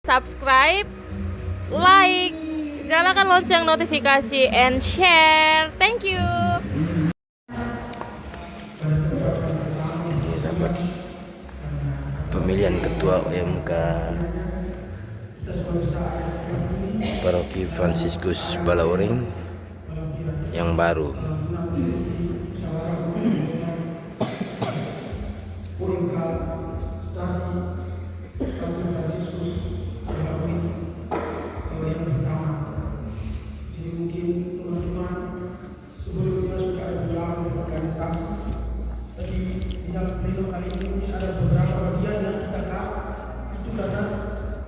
subscribe, like, nyalakan lonceng notifikasi, and share. Thank you. Ini dapat pemilihan ketua OMK Paroki Fransiskus Balauring yang baru. Kali ini ada beberapa bagian yang kita tahu itu karena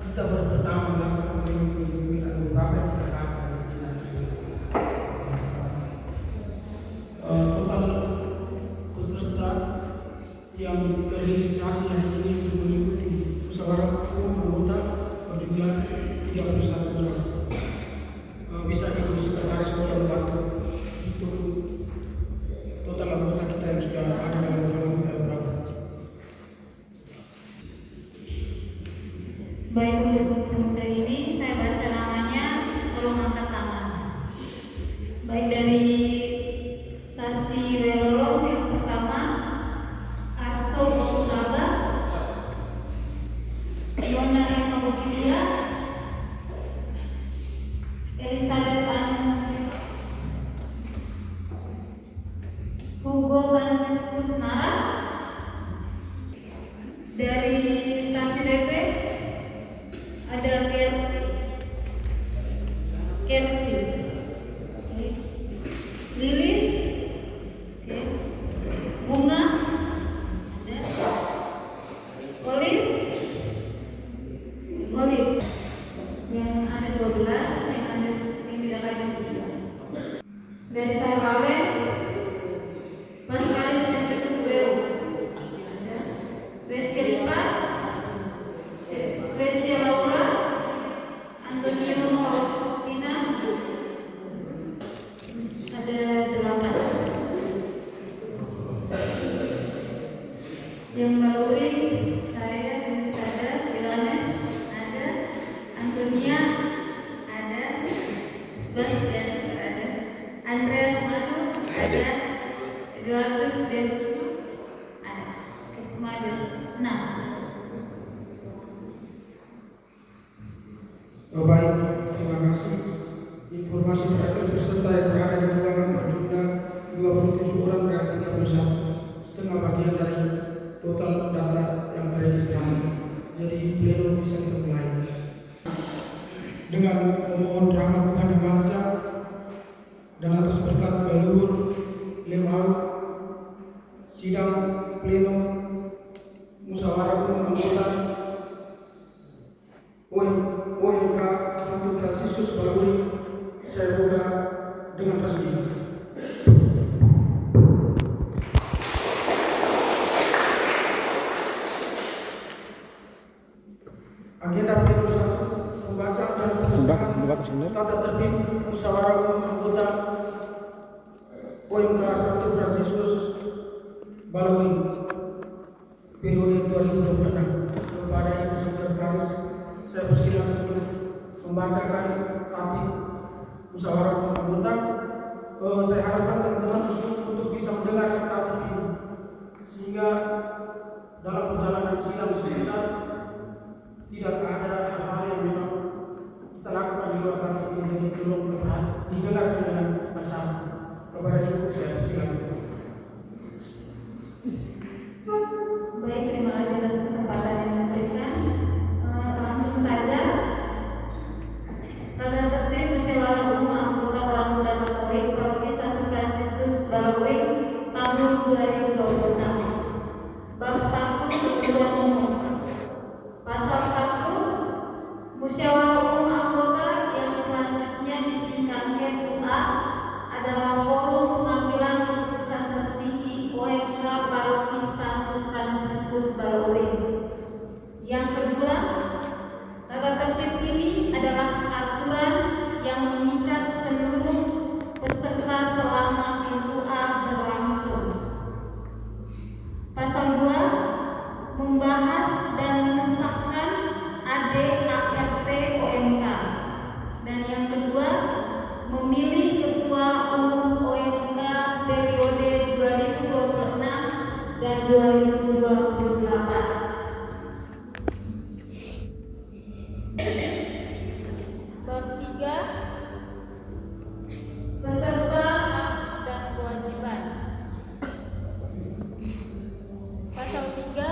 kita baru pertama melakukan pemilihan beberapa yang kita tahu total peserta yang registrasi hari ini untuk mengikuti musyawarah umum anggota berjumlah 31 orang. Bisa Ibu Sekretaris tolong bantu itu total anggota kita yang sudah ada dalam baik. Untuk komputer ini saya baca namanya, tolong angkat tangan. Baik dari stasi Welolo yang pertama, Arso Bautraba, Yona Eka Bokilia, Elizabeth Hugo Franciscus Nara. Dari stasi DP ada Kelsey, Lilis, Bunga, Olive, yang ada 12, yang tidak ada 3. Dari saya Rawen, Pascalis Enrikus Weo, Resia Lipa, Resia Laura, Antonio Faustina, ada 8. Yang Balauring saya ada, Yohanes ada, Antonia ada, Sebastian ada, Andreas Madu ada, Eduardus Debutu ada, Ismail 6. Baik, terima kasih. Informasi terakhir peserta yang berada di ruangan berjumlah 27 orang dari 31, setengah bagian dari total data yang terregistrasi. Jadi pleno bisa dimulai. Dengan memohon rahmat Tuhan Yang Maha Esa dan atas berkat leluhur lewat sidang pleno musyawarah umum anggota OMK Santo Fransiskus Balauring, saya buka dengan resmi. Agenda pleno 1, pembacaan dan pengesahan tata tertib musyawarah umum anggota OMK Santo Fransiskus Balauring periode 2026. Kepada Ibu Sekretaris, saya persilakan untuk membacakan tatib musyawarah umum anggota. Saya harapkan teman-teman untuk bisa mendengar tatib ini sehingga dalam perjalanan sidang sebentar tidak ada hal-hal yang memang kita lakukan di luar tatib ini, jadi tolong didengar dengan saksama. Kepada Ibu saya persilakan. Baik, terima kasih atas kesempatan yang diberikan. Langsung saja, tata tertib musyawarah umum anggota orang muda Katolik Paroki Santo Fransiskus Balauring tahun 2026. Bab 1, ketentuan umum. Pasal 1, musyawarah umum anggota yang selanjutnya disingkat MUA adalah forum pengambilan keputusan tertinggi OMK Paroki Santo Fransiskus Balauring. Yang kedua, tata tertib ini adalah aturan yang mengikat seluruh peserta selama MUA berlangsung. Pasal 2, membahas dan mengesahkan ADART OMK. Dan yang kedua, memilih Ketua Umum OMK periode 2026 dan 2028. Bab 3, peserta hak dan kewajiban. Pasal 3,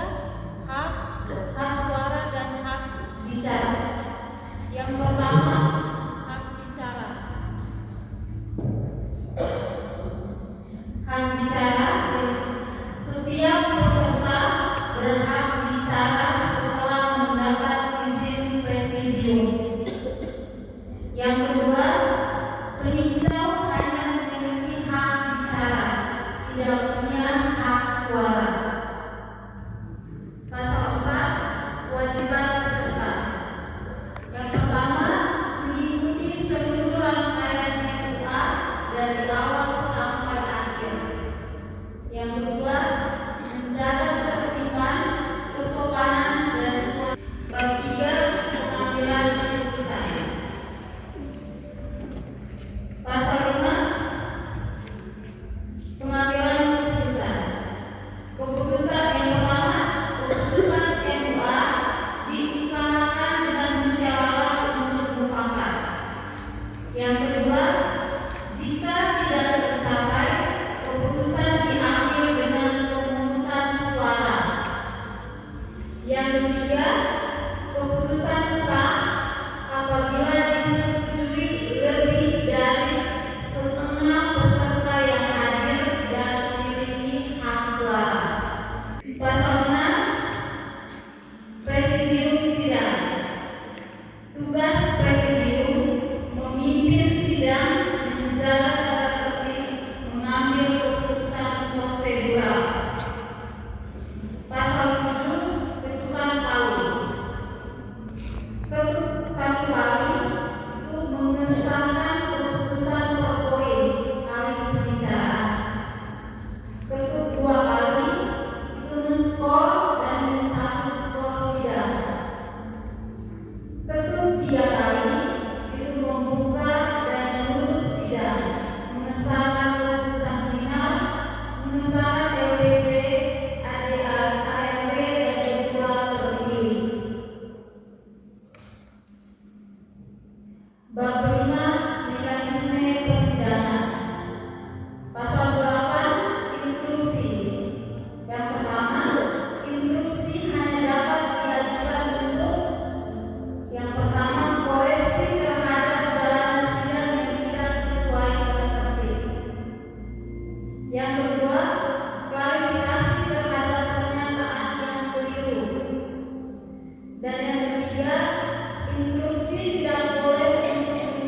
hak suara dan hak bicara. Yang pertama, hak bicara. Hak bicara, setiap peserta berhak bicara setelah mendapat izin presidium. Yang kedua, peninjau hanya memiliki hak bicara, tidak punya hak suara. Pasal 4, kewajiban peserta. Yang pertama, mengikuti seluruh rangkaian MUA dari awal sampai akhir. Yang kedua, menjaga ketertiban, kesopanan dan suasana. Bab 3, pengambilan keputusan. Pasal 5, pengambilan keputusan. Keputusan yang pertama, keputusan MUA diusahakan dengan musyawarah untuk mufakat. Yang kedua, jika tidak tercapai, keputusan diambil dengan pemungutan suara. Yang ketiga, keputusan sah apabila disetujui lebih dari setengah peserta yang hadir dan memiliki hak suara. Pasal 6, presidium sidang. Tugas presidium memimpin sidang, menjaga tata tertib, mengambil keputusan prosedural. Pasal 7, ketukan pauli. Ketuk satu kali itu mengesahkan keputusan per poin kali pembicaraan. Ketuk 2 kali itu men-skor dan mencabut skor sidang. Ketuk 3 kali itu membuka dan menutup sidang, mengesahkan keputusan final, mengesahkan LPC, ART dan ketua terpilih. Bab 5, mekanisme persidangan. Pasal 8, instruksi. Yang pertama, instruksi hanya dapat diajukan untuk yang pertama, koreksi terhadap jalannya sidang yang tidak sesuai tata tertib. Yang kedua, klarifikasi terhadap pernyataan yang keliru. Dan yang ketiga, instruksi tidak boleh untuk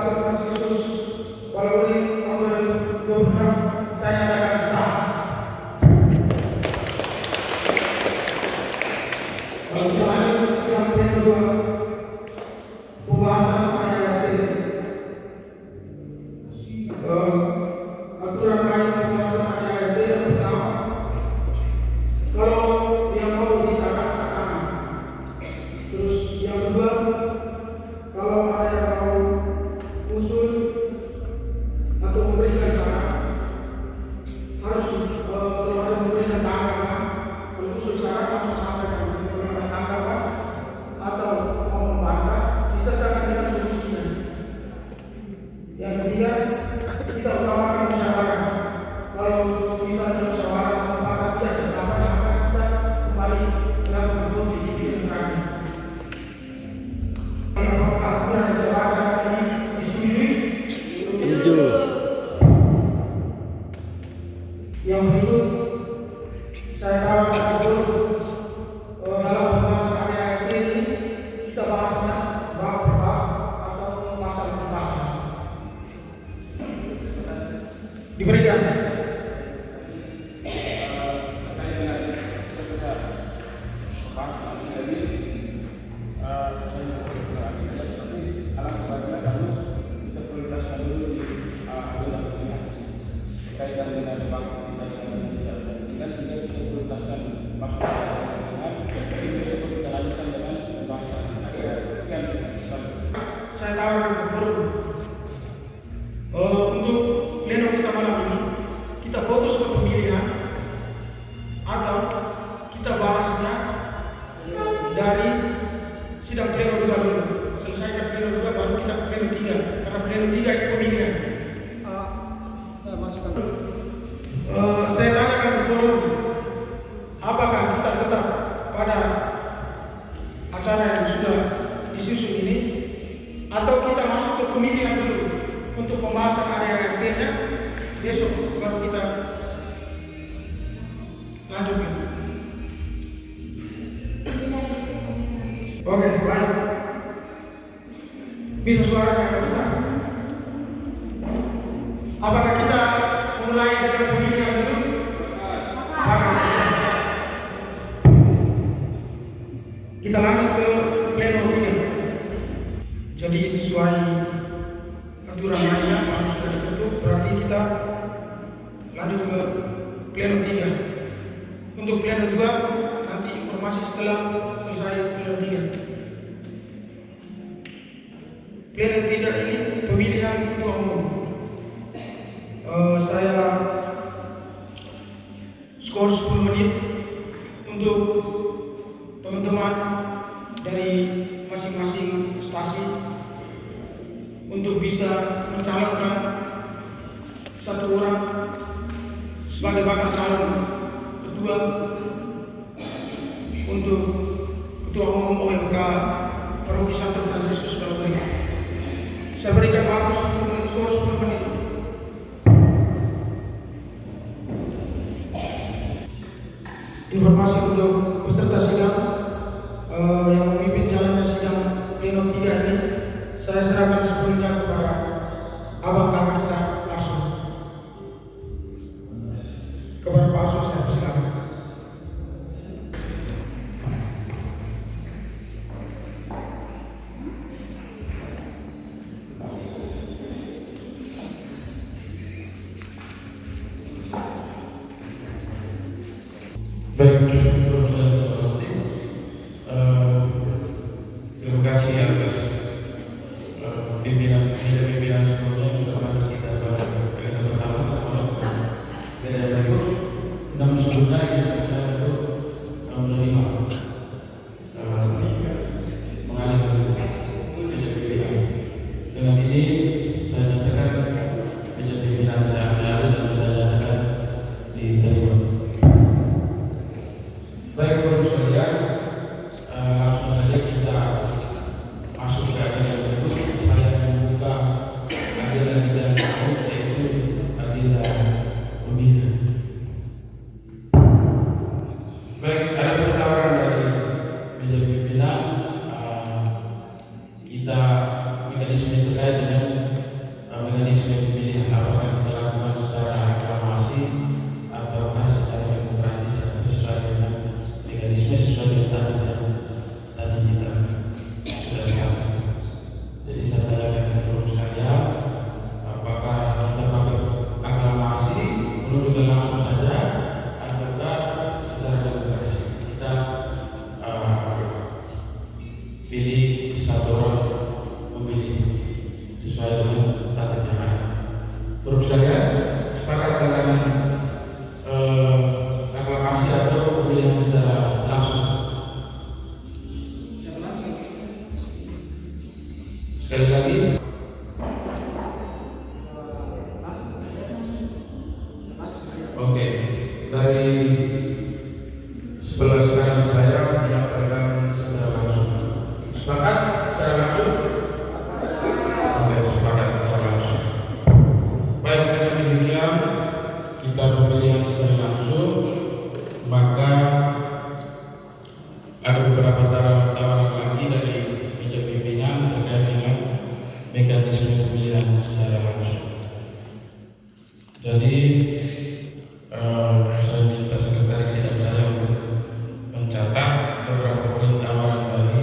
Santo Fransiskus Balauring tahun 2026 saya nyatakan sah. Lalu kita lanjut sidang yang kedua, pembahasan AYT. Aturan main pembahasan AYT yang pertama, kalau yang mau bicara katakan. Terus yang kedua, kalau ada yang mau usul atau memberikan saran, harus kalau ada memberikan tanggapan, kalau usul saran langsung sampaikan. Kalau ada tanggapan atau mau membantah, disertakan dengan solusinya. Yang ketiga, kita utamakan musyawarah. Kalau misalnya musyawarah mufakat tidak tercapai, maka kita kembali melakukan voting di yang terakhir. Apakah aturan yang saya baca ini disetujui? Setuju. Yang berikut saya tawarkan dulu dalam pembahasan ADART ini kita bahasnya bab per bab atau pasal per pasal. Diberikan. Saya tawarkan ke forum untuk pleno kita malam ini, kita fokus ke pemilihan atau kita bahasnya dari sidang pleno 2 dulu. Selesaikan pleno 2 baru kita ke pleno 3, karena pleno 3 itu pemilihan. Saya masukkan. Saya tanyakan ke forum, apakah kita tetap pada acara yang sudah disusun ini, atau kita masuk ke pemilihan dulu untuk pembahasan ADART-nya, besok baru kita lanjutkan. Oke, baik. Bisa suara agak besar. Apakah kita mulai dengan pemilihan dulu? Kita lanjut ke pleno 3. Jadi sesuai aturan mainnya kalau sudah ditutup, berarti kita lanjut ke pleno 3. Untuk pleno 2 nanti informasi setelah selesai pleno 3. Pleno 3 ini pemilihan ketua umum. Saya skor 10 menit untuk teman-teman dari masing-masing stasi untuk bisa mencalonkan satu orang sebagai bakal calon ketua untuk ketua umum OMK Paroki Santo Fransiskus Balauring. Saya berikan waktu 10 menit, skor 10 menit. Informasi untuk peserta sidang yang memimpin jalannya sidang pleno 3 ini, saya serahkan sepenuhnya kepada abang kakak kita Arsul. Kepada Pak Arsul saya persilakan. Baik, terima kasih atas pimpinan sebelumnya yang sudah bantu kita pada pleno pertama termasuk beda berikut. Namun sebelumnya kita bisa untuk menerima mengalih meja pimpinan. Dengan ini saya nyatakan meja pimpinan saya ambil dan saya nyatakan diterima. Baik. Jadi saya minta sekretaris sidang saya untuk mencatat beberapa poin tawaran dari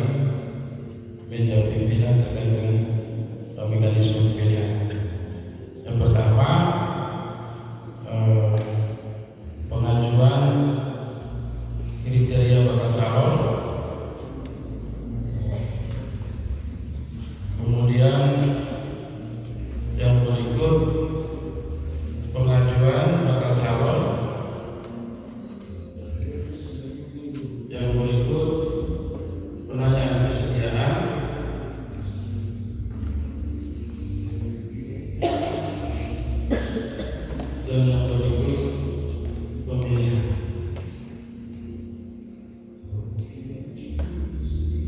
meja pimpinan terkait dengan mekanisme pemilihan. Yang pertama, pengajuan kriteria bakal calon, kemudian yang berikut pengajuan bakal calon, yang berikut penanyaan kesediaan, dan yang berikut pemilihan.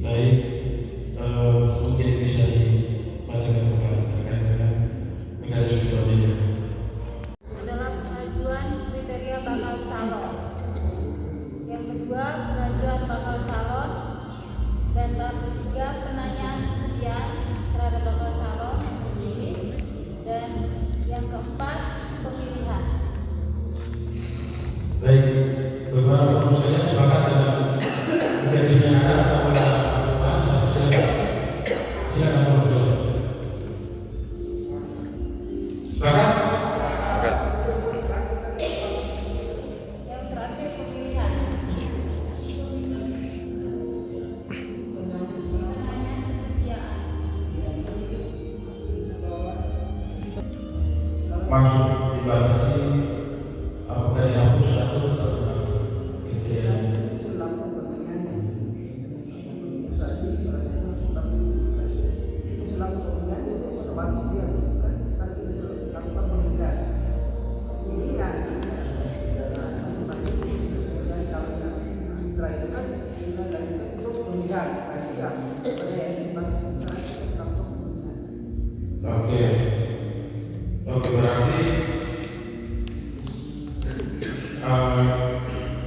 Baik, mungkin bisa dibacakan kembali terkait dengan mekanisme pemilihan. Adalah pengajuan kriteria bakal calon. Yang kedua, pengajuan bakal calon. Dan tahap ketiga, penanyaan kesediaan terhadap bakal calon yang terpilih. Dan yang keempat, pemilihan. Baik, beberapa teman sekalian sepakat dengan mekanisme yang ada atau ada perubahan? Silakan ngobrol. Sepakat? Yang terakhir, pemilihan. Penanyaan kesediaan. Maksud dibatasi apakah dihapus atau tetap kriteria? Oke, berarti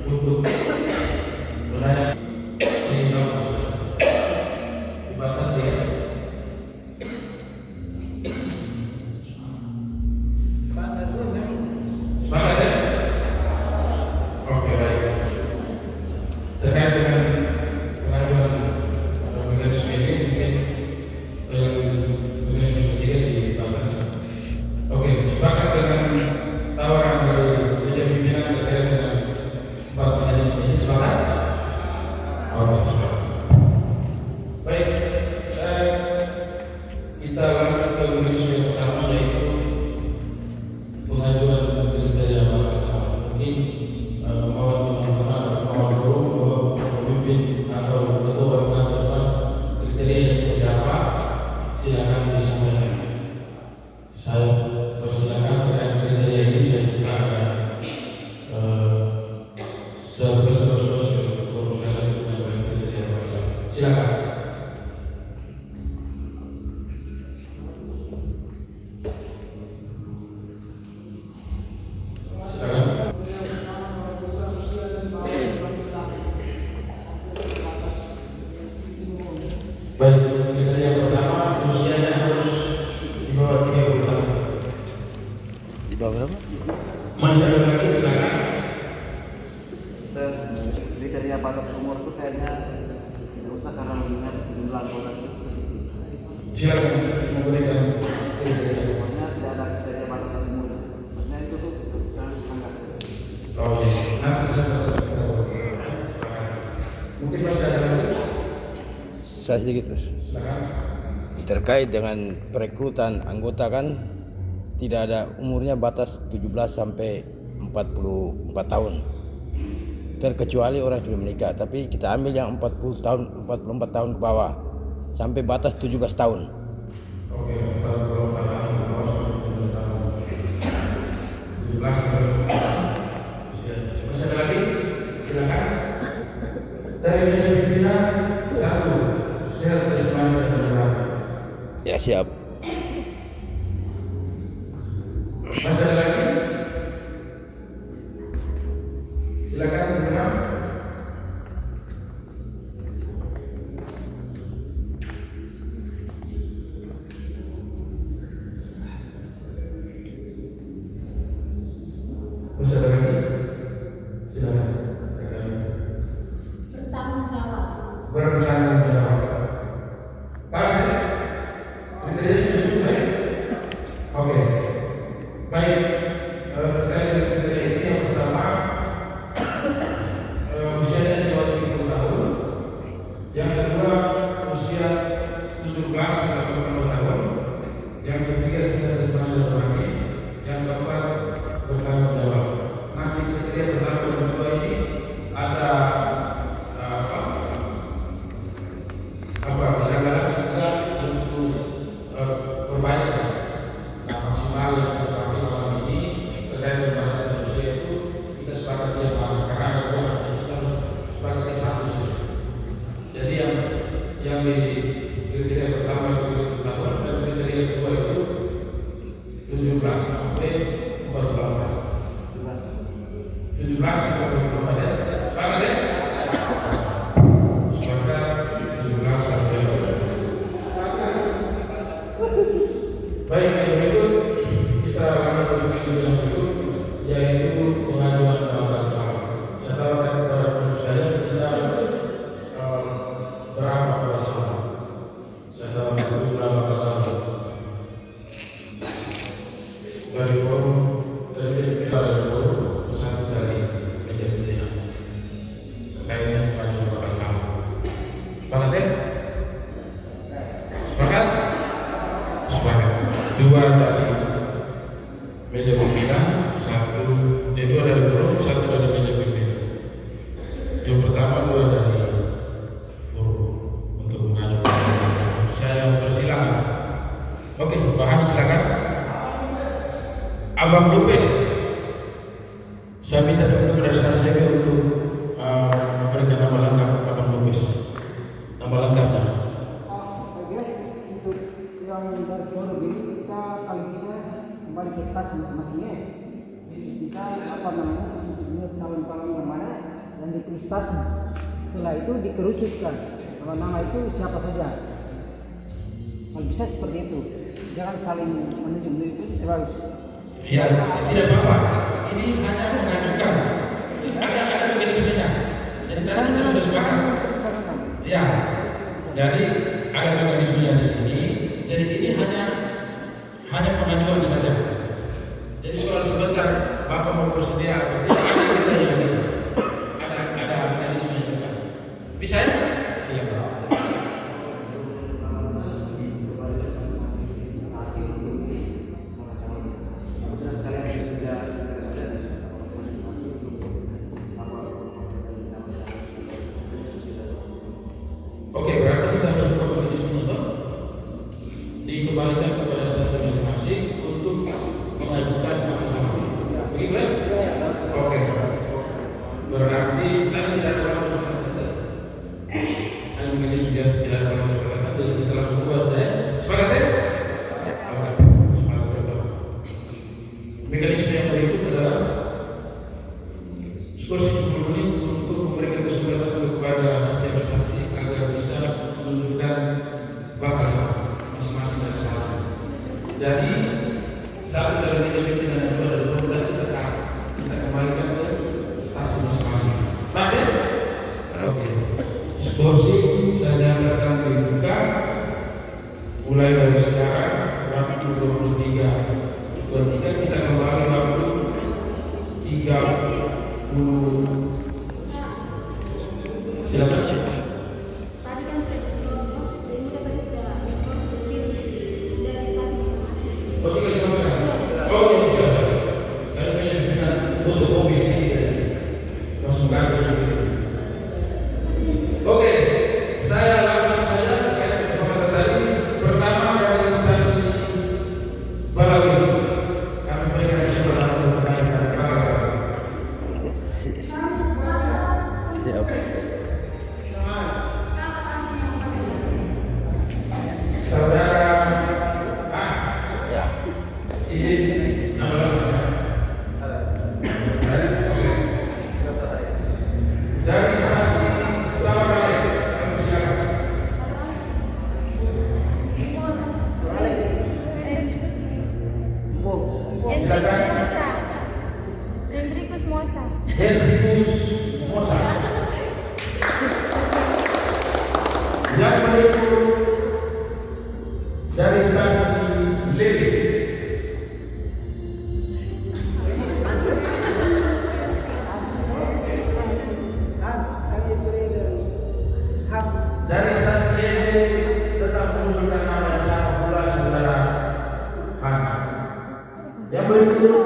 untuk penanya dibatasi ya. Sepakat ya? Oke, baik. Terkait dengan pengajuan mekanisme ini mungkin mekanisme ketiga dibatasi. Oke, sepakat dengan tawaran dari meja pimpinan terkait dengan empat mekanisme ini. Sepakat? Oke, sepakat. Baik, kita lanjut ke mekanisme yang pertama, yaitu pengajuan kriteria bakal calon. Mungkin mohon teman-teman atau mohon guru bahwa pemimpin atau ketua depan kriteria seperti apa, silakan disampaikan. Saya persilakan terkait kriteria ini. Saya juga akan sebesar-besar guru sekalian untuk menyampaikan kriteria bakal calon. Silakan. Baik, kriteria yang pertama, usianya harus di bawah 30 tahun. Di bawah berapa? Masih ada lagi, silakan. Kriteria batas umur itu kayaknya tidak usah karena mengingat jumlah anggota itu sedikit. Silakan memberikan kriteria. Pokoknya tidak ada kriteria batas umur. Maksudnya itu tuh sangat. Oke, nanti saya mungkin masih ada lagi. Saya sedikit terus. Silakan. Terkait dengan perekrutan anggota kan tidak ada umurnya batas 17 sampai 44 tahun. Terkecuali orang sudah menikah, tapi kita ambil yang 40 tahun, 44 tahun ke bawah sampai batas 17 tahun. Oke, 44 tahun ke bawah sampai 17 tahun. 17 tahun. Masih ada lagi? Silakan. Dari meja pimpinan satu, share testimoni dan berapa? Ya siap. Masih ada lagi? Silakan berkenan. Baik, terkait dengan kriteria ini yang pertama usianya di bawah 30 tahun, yang kedua usia 17 hingga 25 tahun, yang ketiga 19 tahun lebih, yang keempat bertanggung jawab. Nah, di kriteria pertama dan kedua ini ada kegagalan sudah untuk perbaikan. Nah, maksimal yang terakhir malam ini terkait dengan bahasa usia itu kita sepakati yang paling karena ada dua, kita harus sepakati satu. Jadi yang di kriteria pertama itu 20 tahun dan kriteria kedua itu 17 sampai 44. 17 sampai 44 ya. Sepakat ya? Sepakat 17 sampai 44. Baik, yang berikut kita akan berbicara yang berikut, yaitu pengajuan daftar calon. Saya tawarkan kepada saya kita berapa bersama. Saya tawarkan berapa calon. Dari forum dari forum satu dari meja pilihan terkait dengan pengajuan daftar calon. Sepakat ya? Sepakat? Sepakat. Dua dari meja pimpinan, dua dari forum, satu dari meja pimpinan. Yang pertama dua dari forum untuk mengajukan. Saya persilakan. Oke, Bahan silakan. Abang Lupes, saya minta dulu dari saya untuk memberikan nama lengkap Abang Lupes. Nama lengkapnya. Untuk yang dari forum ini kita kalau bisa kembali ke stasi masing-masingnya. Kita untuk melihat calon-calon yang mana dan dipilih stasi. Setelah itu dikerucutkan nama-nama itu siapa saja. Kalau bisa seperti itu, jangan saling menuju itu sebab Ya, tidak apa-apa. Ini hanya mengajukan. Ada mekanismenya. Jadi tadi kita sudah sepakat. Ya, jadi ada mekanismenya di sini. Jadi ini hanya pengajuan saja. Jadi soal sebentar Bapak mau bersedia atau tidak ada kita yang ada mekanismenya juga. Bisa ya? Silakan. Oke, berarti kita harus buat mekanisme itu dikembalikan kepada stasi masing-masing untuk mengajukan nama calon. Begitu ya? Oke. Berarti tadi tidak ada langsung kita. Hanya mekanisme dia tidak ada langsung kita. Jadi kita langsung buat saya. Sepakat ya? Sepakat betul. Mekanisme yang berikut adalah skors 10 menit untuk memberikan kesempatan kepada setiap stasi agar bisa menunjukkan bakat masing-masing dari stasi. Jadi satu dari meja pimpinan dan dua dari forum dan kita kembalikan ke stasi masing-masing. Mas ya? Oke. Skorsi saya nyatakan dibuka mulai dari sekarang waktu 23 kita kembali waktu 30. Silakan. Tadi kan sudah diskon, jadi kita tadi sudah diskon dari stasi masing-masing. Oh, tinggal disampaikan. Oh, iya, silakan. Kalau dengan foto kopi ini langsung kan. Oke, saya langsung saja terkait dengan masalah tadi. Pertama dari stasi Balawi. Kami berikan kesempatan untuk bertanya kepada Balawi. Siap. Saudara As, Ya. izin nama lengkapnya. Dari stasi Sawarale, kami silakan. Hendrikus Mosa. Hendrikus Mosa. Yang berikut dari stasi Lele. Yang berikut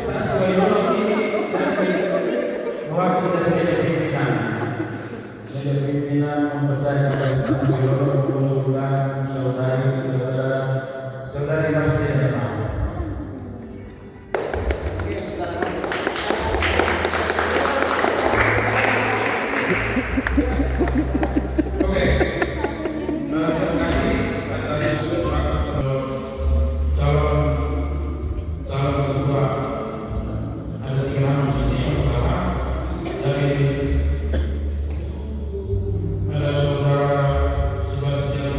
saksi Wayono ini mewakili dari pimpinan. Dari pimpinan mempercayai saksi Wayono mengusulkan saudari Masri Dema. Oke, terima kasih atas calon ketua. Ada 3 nama di sini. Yang pertama dari ada saudara Sebastian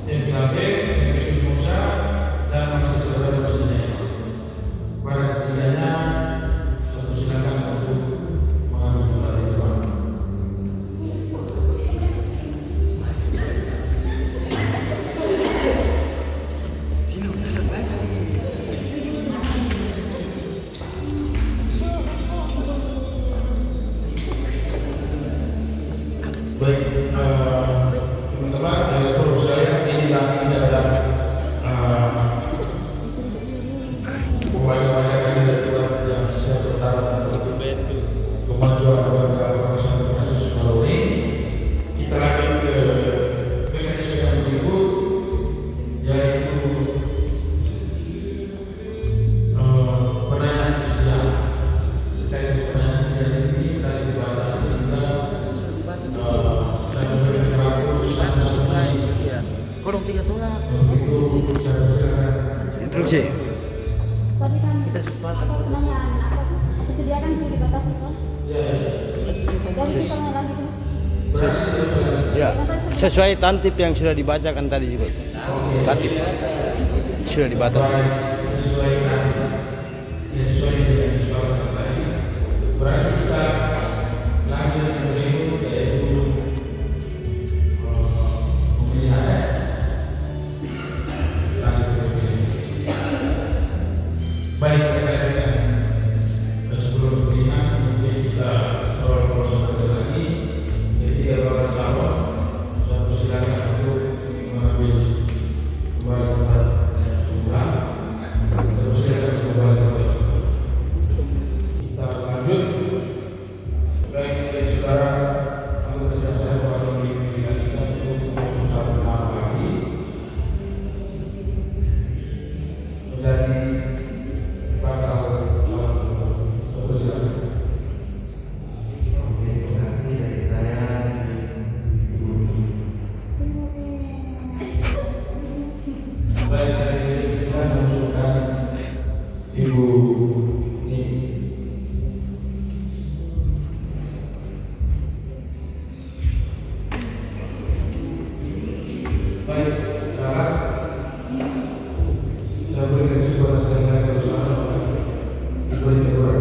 MKB, Henry Musa, dan masih saudara Muslinya. Pada ketiganya satu silakan untuk mengambil tempat di depan. Baik, teman-teman, menurut saya inilah adalah wajah-wajah kandidat yang saya berharap untuk kemajuan bangsa kasus Maluri. Kita lanjut ke mekanisme yang berikut, yaitu penanyaan sejarah. Terkait penanyaan sejarah ini kita dibatasi sehingga saya memberikan waktu satu setengah. Kurang 3 tulang. Untuk saya silakan. Instruksi. Tadi kan Kita sepakat. pertanyaan apa kesediaan sudah dibatasi kok. Jadi kita tanya lagi tuh. Ya, sesuai tantip yang sudah dibacakan tadi juga. Tatip sudah dibatasi. Sesuai dengan kesepakatan tadi. Berarti kita lanjut yang berikut, yaitu pemilihan adat. Lanjut ke sini. Baik, terkait dengan sebelum pemilihan mungkin kita proses lagi. Jadi 3 orang calon, saya persilakan untuk mengambil kembali tempat yang semula. Terus silakan kembali ke tempat. Kita lanjut. Baik, dari saudara anggota saya waktu pemilihan kita untuk satu nama lagi menjadi bakal calon. Terus silakan. Oke, terima kasih dari saya. Baik, dari kita mengusulkan Ibu Ni. Baik, sekarang saya berikan kesempatan saya naik ke sana. Beri teguran.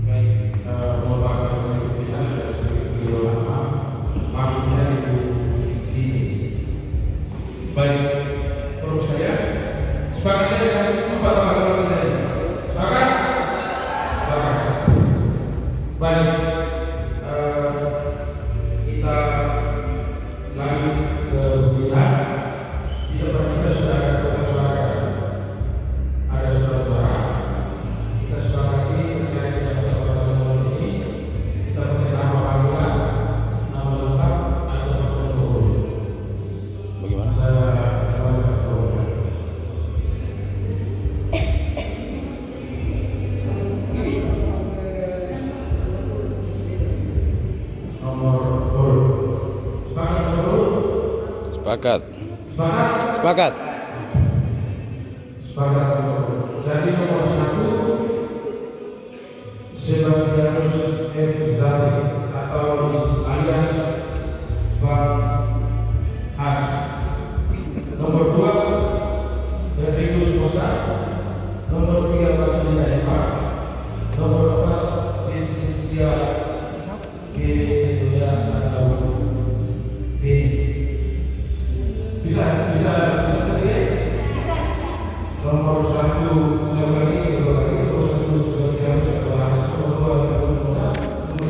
Baik, mohon maaf kalau tidak ada sedikit keliru nama. Maksudnya Ibu Dini. Baik, menurut saya sepakatnya dengan apa calon tadi? Sepakat? Sepakat. Baik, kita lanjut ke pemilihan. Di depan kita sudah ada kotak suara. Ada suara-suara. Kita sepakati terkait dengan soal ini. Kita pakai nama panggilan, nama lengkap, atau nama nomor. Bagaimana? Saya nomor. Sepakat nomor. Sepakat. Sepakat. Sepakat. Sepakat nomor. Jadi nomor 1 Sebastianus F. Zari atau alias Bang Has. Nomor 2 Henrikus Musa. Nomor 3 Basila Eva. Nomor 4 Vincentia G. atau B. Bisa terlihat? Nomor 1 saya bagi, nomor 1 Sebastianus F. Nomor 2 nomor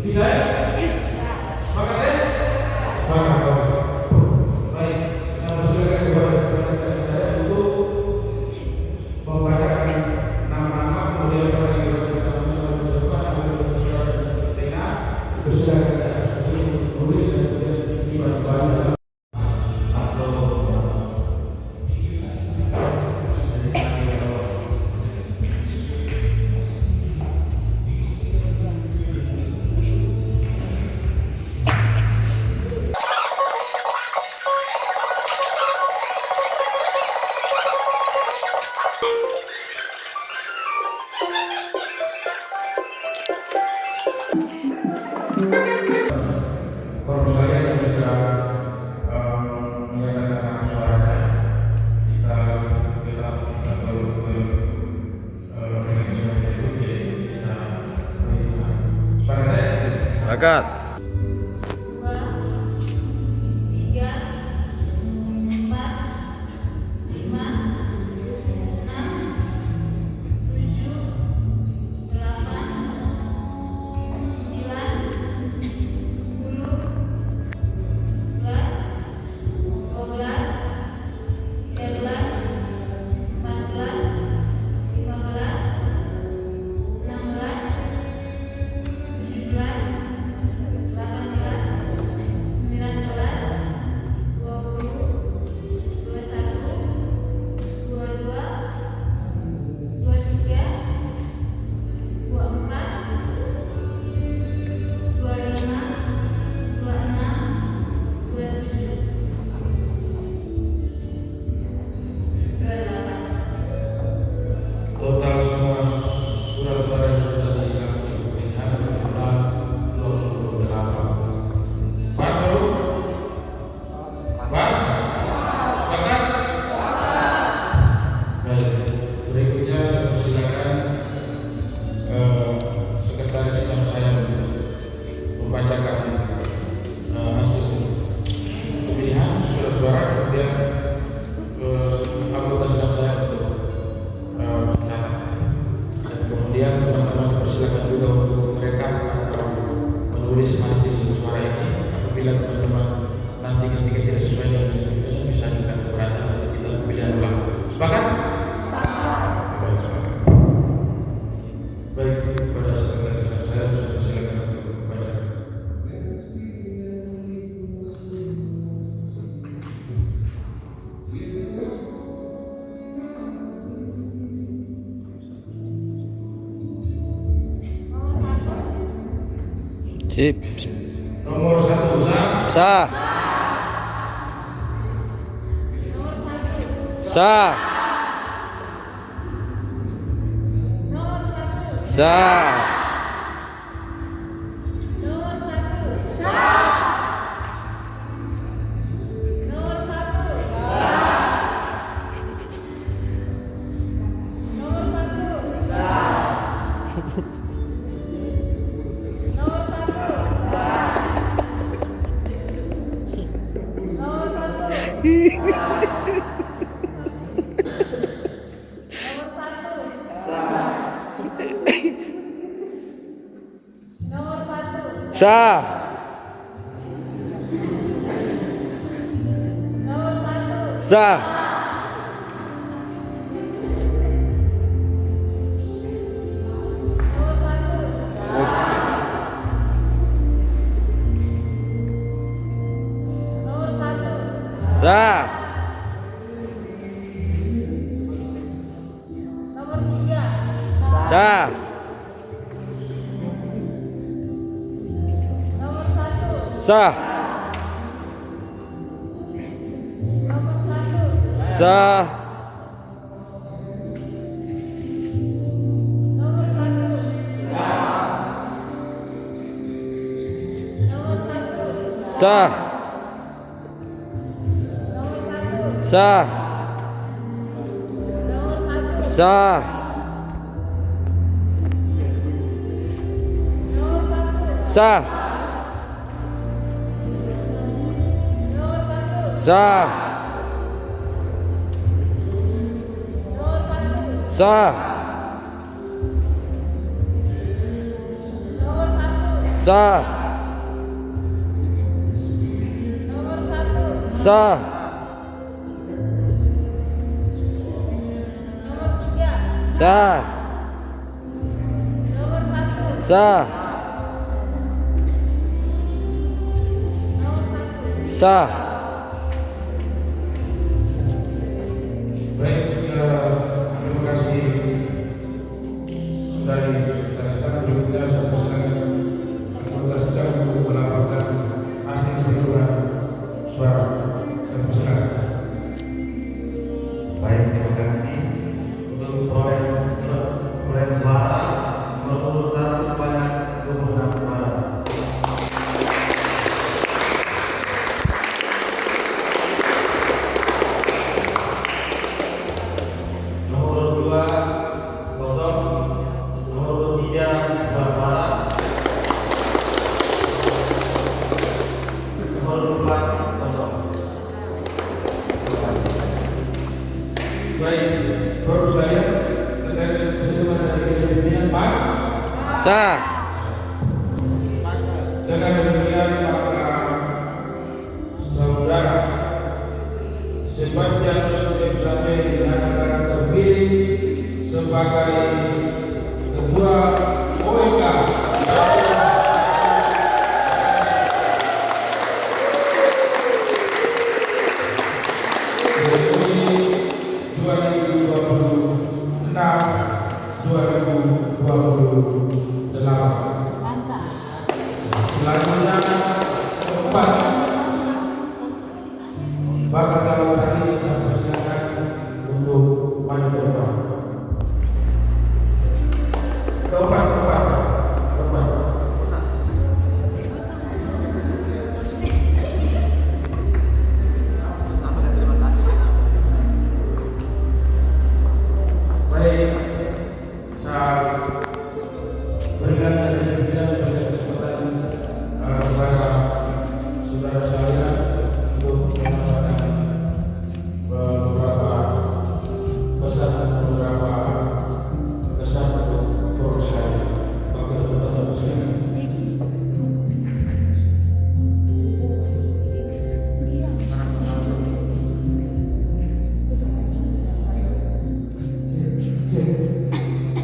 Bisa ya? Sepakat ya? Sepakat. Baik, saya persilakan kepada saudara-saudara saya untuk membacakan nama-nama, kemudian pada yang dibacakan namanya lalu ke depan sampai ke saudara Tena. Persilakan ke atas menulis dan kemudian dibaca. Forum saya yang juga menyatakan suaranya kita Sepakat. 2, 3, 4, 5, 6, 7, 8, 9, 10, 11, 12, 13, 14, 15, 16, 17, 18, 19, 20, 21, 22, 23, 24, 25, 26, 27, 28. Total semua surat suara yang sudah dilakukan adalah 28. Pas baru? Pas? Sepakat? Baik. Berikutnya saya persilakan sekretaris sidang saya untuk membacakan hasil pemilihan surat-suara, kemudian anggota sidang saya untuk mencatat. Dan kemudian teman-teman persilakan juga untuk merekam atau menulis hasil suara ini. Apabila teman-teman nanti ketika tidak sesuai dengan itu bisa juga keberatan atau kita pilihan ulang. Sepakat? Baik, sepakat. Baik, kepada sekretaris saya persilakan untuk membaca. Sip. Nomor 1 sah. Sah. Sah. Sah. Sah. Sah. Sah. Sah. Sah. Sah. Sah. Sah. Sah. Sah. Sah. Sah. Sah. Nomor 1. Sah. Nomor 3. Sah. Nomor 1. Sah. Nomor 1. Sah. Baik, terima kasih saudari-saudara berikutnya saya persilakan anggota sidang untuk melaporkan hasil penghitungan suara. Saya persilakan. Baik, terima kasih. Untuk perolehan suara nomor urut 1 sebanyak 26 suara. Nomor urut 2 kosong. Nomor urut 3 2 suara. Nomor urut 4 kosong. Baik, Bapak sekalian, terkait dengan penghitungan dari pimpinan PAS, Sah. dengan demikian para saudara Sebastianus Epsate dinyatakan terpilih sebagai ketua OMK. Selanjutnya keempat, bakal calon tadi saya persilakan untuk maju ke depan. Keempat. Baik, saya berikan kesempatan kepada saudara sekalian untuk menyampaikan beberapa pesan atau beberapa kesan untuk forum saya. Wakil Ketua Satu silakan.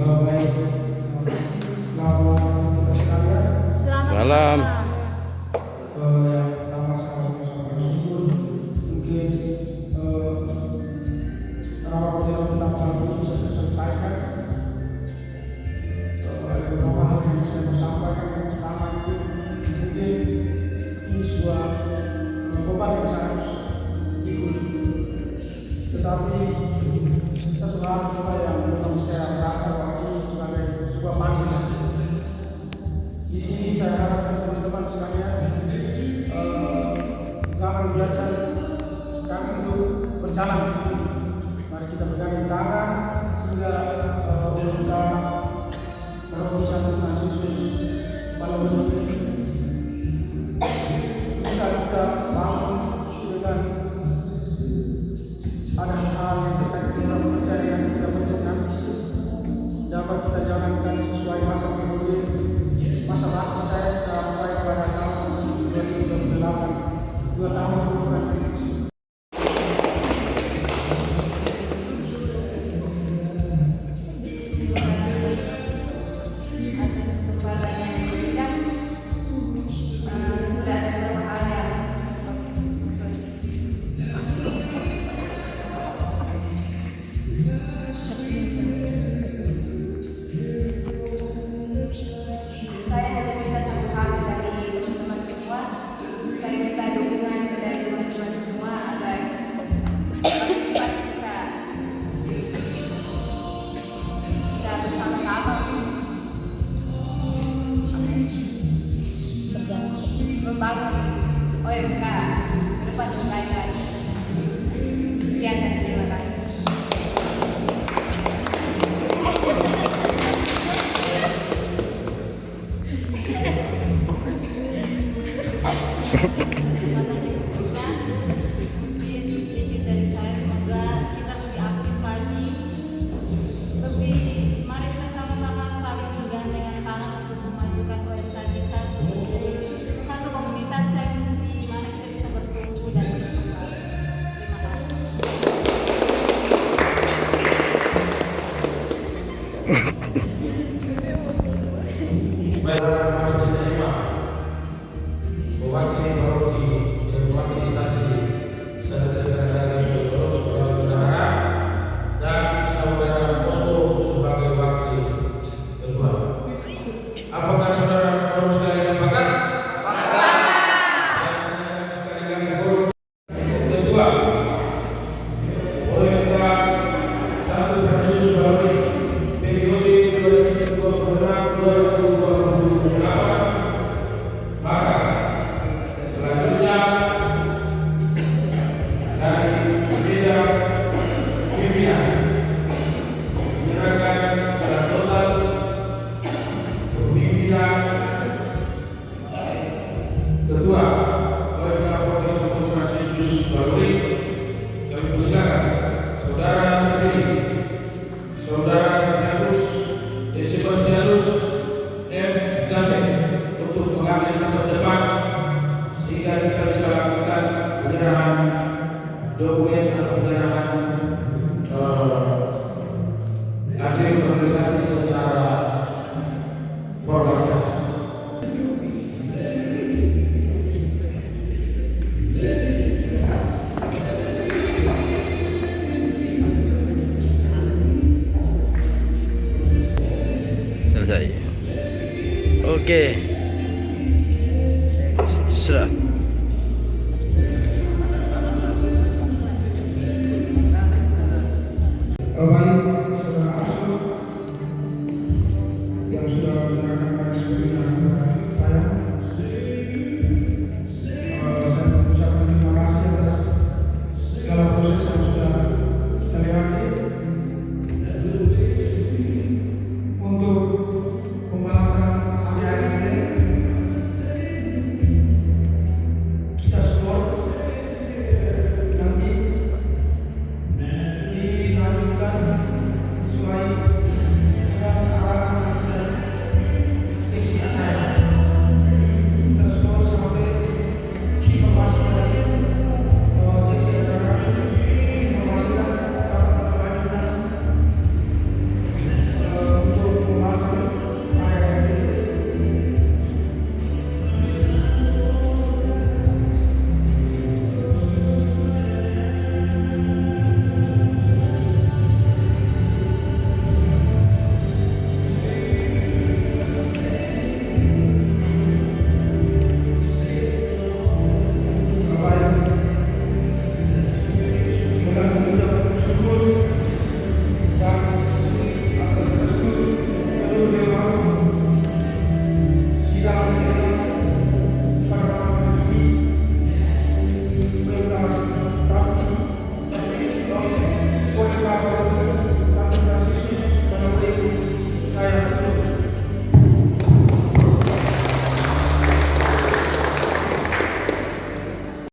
Baik, selamat sekalian. Salam. Yang pertama saya bersyukur mungkin rapat yang kita malam ini bisa diselesaikan. Ada beberapa hal yang saya mau sampaikan. Yang pertama itu mungkin ini sebuah beban yang saya harus ikut, tetapi satu hal juga yang belum saya rasa bahwa ini sebagai sebuah panggilan. Di sini saya harapkan teman-teman sekalian jangan biarkan kami untuk berjalan sendiri. Mari kita pegang tangan sehingga kita melalui satu Fransiskus Balauni ini bisa kita bangun dengan ada hal yang kita percaya yang kita bentuk nanti dapat kita jalankan sesuai masa kemudian. Masa bakti saya sampai pada tahun 2028, 2 tahun bukan. Atas kesempatan yang diberikan, sudah ada beberapa hal yang saya hanya minta satu hal dari teman-teman semua. Saya minta dukungan dari teman-teman semua agar kita bisa bersama-sama membangun OMK ke depan yang baik lagi. Sekian dan terima kasih. Mungkin sedikit dari saya, semoga kita lebih aktif lagi, mari kita sama-sama saling bergandengan tangan untuk memajukan OMK kita. Bayaran Masjid Imam, mewakili paroki dan mewakili stasi Saudara-saudara Saudara sebagai bendahara dan saudara Posko sebagai wakil ketua. Apakah saudara forum sekalian sepakat? Sepakat. Sekali lagi forum ketua. Oleh ketua satu Francisus Baloni periode 2026-2028, maka selanjutnya dari bidang pimpinan menyerahkan secara total kepemimpinan ketua oleh Kapolres Kabupaten Francisus Baloni. Kami persilakan saudara terpilih, saudara Ignatius Sebastianus F. Jambe untuk mengambil kantor depan sehingga kita bisa lakukan penyerahan dokumen atau penyerahan akhir organisasi secara formalitas. Selesai. Oke. Sudah. Baik, saudara Arsul yang sudah menyerahkan eksperimen